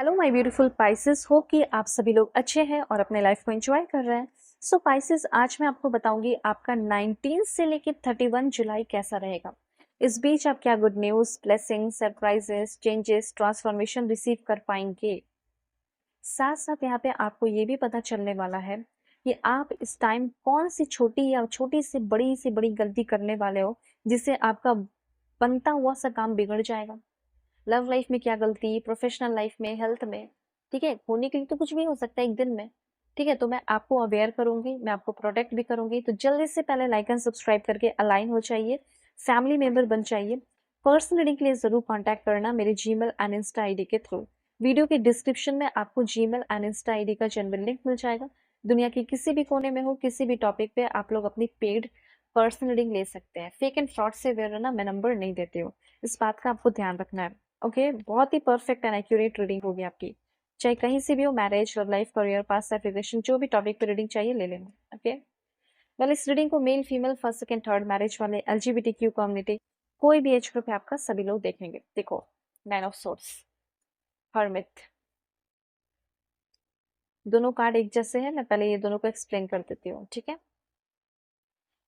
Hello my beautiful Pisces, हो कि आप सभी लोग अच्छे हैं और अपने लाइफ को एंजॉय कर रहे हैं। सो पाइसेस, आज मैं आपको बताऊंगी आपका 19 से लेकर 31 जुलाई कैसा रहेगा। इस बीच आप क्या good news, blessing, surprises, changes, transformation receive कर पाएंगे। साथ साथ यहाँ पे आपको ये भी पता चलने वाला है कि आप इस टाइम कौन सी छोटी या छोटी से बड़ी गलती करने वाले हो जिससे आपका बनता हुआ सा काम बिगड़ जाएगा। लव लाइफ में क्या गलती, प्रोफेशनल लाइफ में, हेल्थ में, ठीक है। होने के लिए तो कुछ भी हो सकता है एक दिन में, ठीक है। तो मैं आपको अवेयर करूंगी, मैं आपको प्रोटेक्ट भी करूंगी। तो जल्दी से पहले लाइक एंड सब्सक्राइब करके अलाइन हो जाइए, फैमिली मेंबर बन जाइए। पर्सनल रीडिंग के लिए जरूर कांटेक्ट करना मेरे जीमेल एंड इंस्टा आईडी के थ्रू। वीडियो के डिस्क्रिप्शन में आपको जीमेल एंड इंस्टा आईडी का जेन्युइन लिंक मिल जाएगा। दुनिया के किसी भी कोने में हो, किसी भी टॉपिक पे आप लोग अपनी पेड पर्सनल रीडिंग ले सकते हैं। फेक एंड फ्रॉड से अवेयर रहना, मैं नंबर नहीं देती हूँ, इस बात का आपको ध्यान रखना है। ओके, बहुत ही परफेक्ट एंड एक्यूरेट रीडिंग होगी आपकी, चाहे कहीं से भी हो, marriage, love life, career, past life, relation, जो भी टॉपिक पे रीडिंग चाहिए ले लेना। ओके, वेल इस रीडिंग को male, female, first, second, third, marriage वाले, एलजीबीटीक्यू कम्युनिटी, कोई भी एज ग्रुप है आपका, सभी लोग देखेंगे। देखो, 9 ऑफ सोर्स, हर्मिट, दोनों कार्ड एक जैसे हैं। मैं पहले ये दोनों को एक्सप्लेन कर देती हूँ, ठीक है।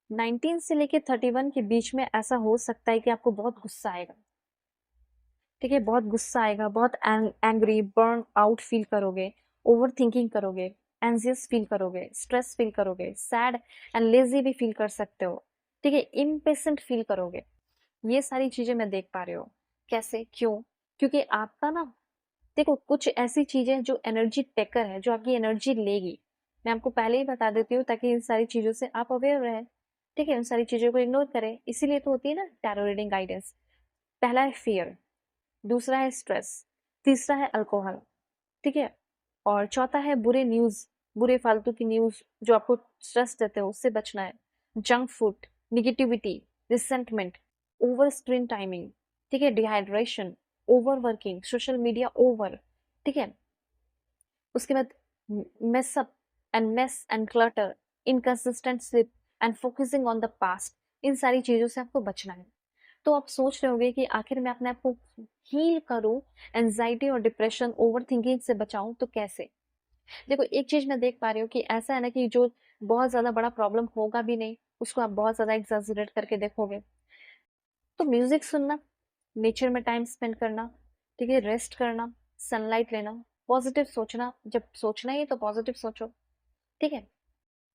19 से लेके 31 के बीच में ऐसा हो सकता है कि आपको बहुत गुस्सा आएगा, ठीक है। बहुत गुस्सा आएगा, बहुत एंग्री, बर्न आउट फील करोगे, ओवर थिंकिंग करोगे, एंजियस फील करोगे, स्ट्रेस फील करोगे, सैड एंड लेजी भी फील कर सकते हो, ठीक है। इम्पेशेंट फील करोगे। ये सारी चीजें मैं देख पा रही हूँ। कैसे, क्यों? क्योंकि आपका ना, देखो, कुछ ऐसी चीजें जो एनर्जी टेकर है, जो आपकी एनर्जी लेगी। मैं आपको पहले ही बता देती हूँ ताकि इन सारी चीजों से आप अवेयर रहे, ठीक है। उन सारी चीजों को इग्नोर करें, इसीलिए तो होती है ना टैरो रीडिंग गाइडेंस। पहला है फियर, दूसरा है स्ट्रेस, तीसरा है अल्कोहल, ठीक है। और चौथा है बुरे न्यूज, बुरे फालतू की न्यूज जो आपको स्ट्रेस देते हो, उससे बचना है। Junk food, negativity, resentment, over screen timing, ठीक है, dehydration, over working, social media over, ठीक है। उसके बाद mess up and mess and clutter, inconsistent sleep and focusing on the past, इन सारी चीजों से आपको बचना है। तो आप सोच रहे होंगे कि आखिर मैं अपने आप को हील करूं, एंजाइटी और डिप्रेशन, ओवर थिंकिंग से बचाऊं, तो कैसे? देखो, एक चीज मैं देख पा रही हूँ कि ऐसा है ना कि जो बहुत ज्यादा बड़ा प्रॉब्लम होगा भी नहीं, उसको आप बहुत ज्यादा एग्जैजरेट करके देखोगे। तो म्यूजिक सुनना, नेचर में टाइम स्पेंड करना, ठीक है, रेस्ट करना, सनलाइट लेना, पॉजिटिव सोचना, जब सोचना ही है तो पॉजिटिव सोचो, ठीक है।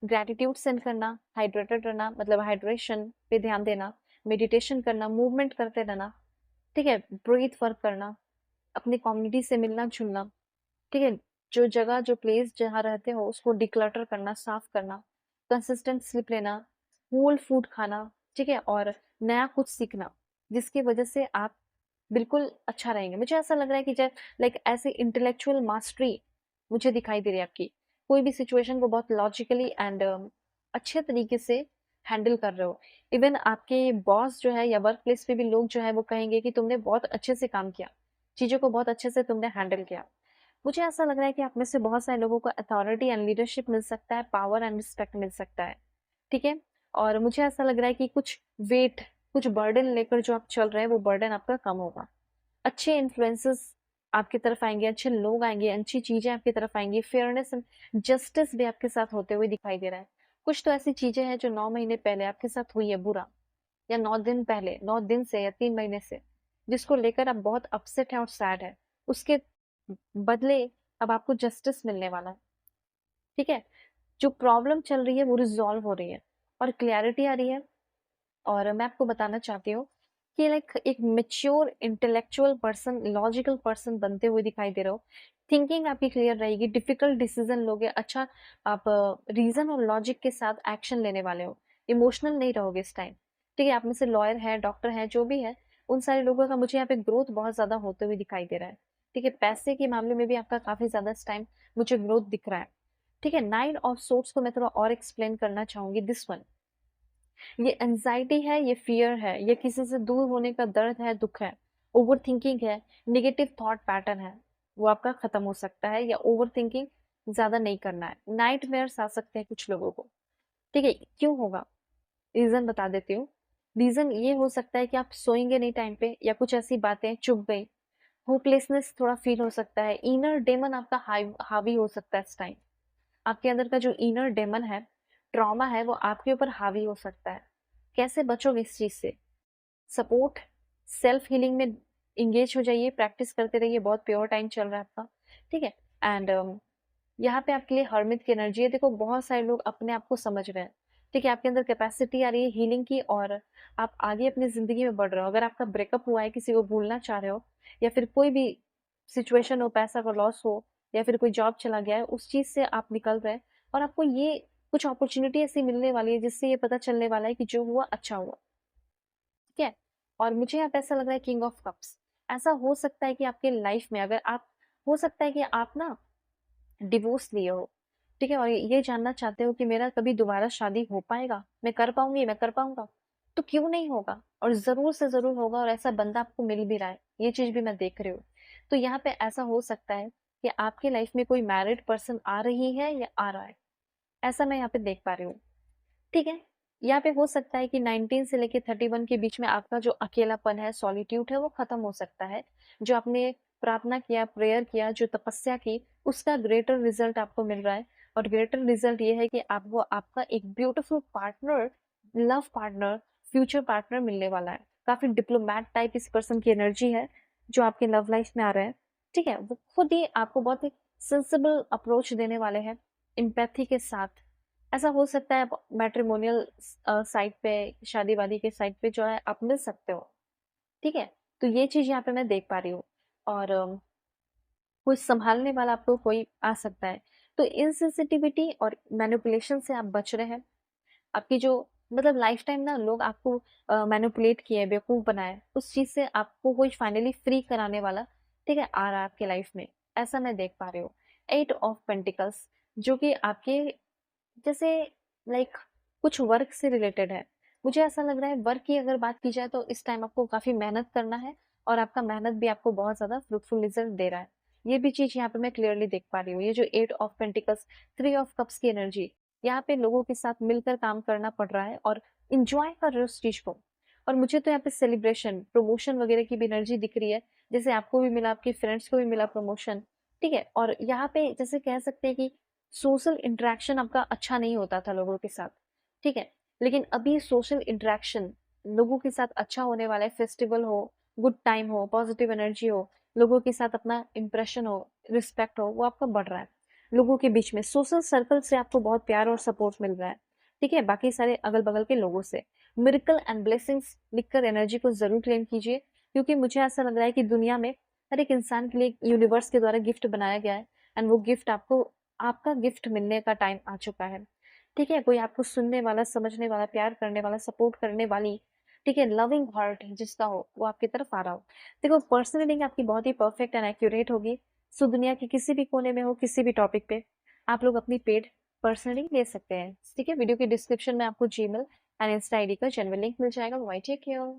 ग्रैटिट्यूड सेंड करना, हाइड्रेटेड रहना, मतलब हाइड्रेशन पे ध्यान देना, मेडिटेशन करना, मूवमेंट करते रहना, ठीक है, ब्रीथ वर्क करना, अपनी कम्युनिटी से मिलना जुलना, ठीक है। जो जगह, जो प्लेस जहाँ रहते हो उसको डिक्लटर करना, साफ करना, कंसिस्टेंट स्लिप लेना, होल फूड खाना, ठीक है। और नया कुछ सीखना जिसकी वजह से आप बिल्कुल अच्छा रहेंगे। मुझे ऐसा लग रहा है कि जब लाइक ऐसे इंटेलेक्चुअल मास्टरी मुझे दिखाई दे रही है आपकी, कोई भी सिचुएशन को बहुत लॉजिकली एंड अच्छे तरीके से हैंडल कर रहे हो। इवन आपके बॉस जो है या वर्क प्लेस पे भी लोग जो है वो कहेंगे कि तुमने बहुत अच्छे से काम किया, चीजों को बहुत अच्छे से तुमने हैंडल किया। मुझे ऐसा लग रहा है कि आप में से बहुत सारे लोगों को अथॉरिटी एंड लीडरशिप मिल सकता है, पावर एंड रिस्पेक्ट मिल सकता है, ठीक है। और मुझे ऐसा लग रहा है कि कुछ वेट, कुछ बर्डन लेकर जो आप चल रहे हैं वो बर्डन आपका कम होगा। अच्छे इन्फ्लुएंसेस आपकी तरफ आएंगे, अच्छे लोग आएंगे, अच्छी चीजें आपकी तरफ आएंगी, फेयरनेस एंड जस्टिस भी आपके साथ होते हुए दिखाई दे रहा है। कुछ तो ऐसी चीजें हैं जो 9 महीने पहले आपके साथ हुई है बुरा, या 9 दिन पहले, 9 दिन से या 3 महीने से, जिसको लेकर आप बहुत अपसेट है और सैड है, उसके बदले अब आपको जस्टिस मिलने वाला है, ठीक है। जो प्रॉब्लम चल रही है वो रिजॉल्व हो रही है और क्लैरिटी आ रही है। और मैं आपको बताना चाहती हूँ कि लाइक एक mature intellectual person, logical person बनते हुए दिखाई दे रहे हो। थिंकिंग आपकी क्लियर रहेगी, डिफिकल्ट डिसीजन लोगे, अच्छा आप रीजन और लॉजिक के साथ एक्शन लेने वाले हो, इमोशनल नहीं रहोगे इस टाइम, ठीक है। आप में से लॉयर है, डॉक्टर है, जो भी है, उन सारे लोगों का मुझे यहाँ पे ग्रोथ बहुत ज्यादा होते हुए दिखाई दे रहा है, ठीक है। पैसे के मामले में भी आपका काफी ज्यादा इस टाइम मुझे ग्रोथ दिख रहा है, ठीक है। 9 ऑफ सोर्ट्स को मैं थोड़ा और एक्सप्लेन करना चाहूंगी। दिस वन, ये एंजाइटी है, ये फियर है, ये किसी से दूर होने का दर्द है, दुख है, ओवर थिंकिंग है, निगेटिव थॉट पैटर्न है, वो आपका खत्म हो सकता है। या ओवर थिंकिंग ज्यादा नहीं करना है, नाइटमेयर्स आ सकते हैं कुछ लोगों को, ठीक है। क्यों होगा, रीजन बता देती हूँ। रीजन ये हो सकता है कि आप सोएंगे नहीं टाइम पे, या कुछ ऐसी बातें चुभ गई। होपलेसनेस थोड़ा फील हो सकता है, इनर डेमन आपका हावी हो सकता है इस टाइम। आपके अंदर का जो इनर डेमन है, ट्रॉमा है, वो आपके ऊपर हावी हो सकता है। कैसे बचोगे इस चीज से? सपोर्ट, सेल्फ हीलिंग में इंगेज हो जाइए, प्रैक्टिस करते रहिए, बहुत प्योर टाइम चल रहा है आपका, ठीक है। एंड यहाँ पे आपके लिए हर्मिट की एनर्जी है। देखो बहुत सारे लोग अपने आप को समझ रहे हैं, ठीक है, आपके अंदर कैपेसिटी आ रही है हीलिंग की, और आप आगे अपनी जिंदगी में बढ़ रहे हो। अगर आपका ब्रेकअप हुआ है, किसी को भूलना चाह रहे हो, या फिर कोई भी सिचुएशन हो, पैसा का लॉस हो, या फिर कोई जॉब चला गया है, उस चीज से आप निकल रहे हैं, और आपको ये कुछ अपॉर्चुनिटी ऐसी मिलने वाली है जिससे ये पता चलने वाला है कि जो हुआ अच्छा हुआ, ठीक है। और मुझे यहाँ पे ऐसा लग रहा है किंग ऑफ कप्स, ऐसा हो सकता है कि आपके लाइफ में, अगर आप, हो सकता है कि आप ना डिवोर्स लिए हो, ठीक है, और ये जानना चाहते हो कि मेरा कभी दोबारा शादी हो पाएगा, मैं कर पाऊंगी, मैं कर पाऊंगा, तो क्यों नहीं होगा, और जरूर से जरूर होगा, और ऐसा बंदा आपको मिल भी रहा है, ये चीज भी मैं देख रही हूँ। तो यहाँ पे ऐसा हो सकता है कि आपके लाइफ में कोई मैरिड पर्सन आ रही है या आ रहा है, ऐसा मैं यहाँ पे देख पा रही हूँ, ठीक है। यहाँ पे हो सकता है कि 19 से लेके 31 के बीच में आपका जो अकेलापन है, सॉलिट्यूड है, वो खत्म हो सकता है। जो आपने प्रार्थना किया, प्रेयर किया, जो तपस्या की, उसका ग्रेटर रिजल्ट आपको मिल रहा है। और ग्रेटर रिजल्ट ये है कि आपको आपका एक beautiful partner, love partner, future partner मिलने वाला है। काफी डिप्लोमैट टाइप इस पर्सन की एनर्जी है जो आपके लव लाइफ में आ रहे हैं, ठीक है। वो खुद ही आपको बहुत ही सेंसिबल अप्रोच देने वाले हैं, इम्पैथी के साथ। ऐसा हो सकता है मैट्रिमोनियल साइट पे, शादी वादी के साइट पे जो है आप मिल सकते हो, ठीक है। तो ये चीज यहाँ पे मैं देख पा रही हूँ। और कोई संभालने वाला आपको कोई आ सकता है। तो इनसेंसिटिविटी और मैनिपुलेशन से आप बच रहे हैं। आपकी जो, मतलब लाइफ टाइम ना लोग आपको मैनिपुलेट किए, बेवकूफ बनाए, उस चीज से आपको कोई फाइनली फ्री कराने वाला, ठीक है, आ रहा है आपके लाइफ में, ऐसा मैं देख पा रही हूँ। 8 ऑफ पेंटिकल्स, जो कि आपके जैसे, लाइक, कुछ वर्क से रिलेटेड है। मुझे ऐसा लग रहा है वर्क की अगर बात की जाए तो इस टाइम आपको काफी मेहनत करना है, और आपका मेहनत भी आपको बहुत ज्यादा फ्रूटफुल रिजल्ट दे रहा है। ये भी चीज यहाँ पे मैं क्लियरली देख पा रही हूँ। ये जो 8 ऑफ पेंटिकल्स, 3 ऑफ कप्स की एनर्जी, यहाँ पे लोगों के साथ मिलकर काम करना पड़ रहा है, और इंजॉय कर रहे हो उस चीज को। और मुझे तो यहाँ पे सेलिब्रेशन, प्रमोशन वगैरह की भी एनर्जी दिख रही है, जैसे आपको भी मिला, आपके फ्रेंड्स को भी मिला प्रमोशन, ठीक है। और यहाँ पे जैसे कह सकते हैं कि सोशल इंटरेक्शन आपका अच्छा नहीं होता था लोगों के साथ, ठीक है, लेकिन अभी सोशल इंटरेक्शन लोगों के साथ अच्छा होने वाला है। फेस्टिवल हो, गुड टाइम हो, पॉजिटिव एनर्जी हो, लोगों के साथ अपना इंप्रेशन हो, रिस्पेक्ट हो, वो आपका बढ़ रहा है। लोगों के बीच में, सोशल सर्कल से आपको बहुत प्यार और सपोर्ट मिल रहा है, ठीक है, बाकी सारे अगल बगल के लोगों से। मिरेकल एंड ब्लेसिंग्स लिखकर एनर्जी को जरूर क्लेम कीजिए, क्योंकि मुझे ऐसा लग रहा है कि दुनिया में हर एक इंसान के लिए यूनिवर्स के द्वारा गिफ्ट बनाया गया है, एंड वो गिफ्ट आपको, आपका गिफ्ट मिलने का टाइम आ चुका है, ठीक है। कोई आपको सुनने वाला, समझने वाला, प्यार करने वाला, सपोर्ट करने वाली, ठीक है, लविंग हार्ट जिसका हो, वो आपकी तरफ आ रहा हो। देखो पर्सनल रीडिंग आपकी बहुत ही परफेक्ट एंड एक्यूरेट होगी। सो दुनिया के किसी भी कोने में हो, किसी भी टॉपिक पे, आप लोग अपनी पेड पर्सनल रीडिंग ले सकते हैं, ठीक है। वीडियो के डिस्क्रिप्शन में आपको जीमेल एंड इंस्टा आईडी का जेन्युइन लिंक मिल जाएगा। Bye, take care.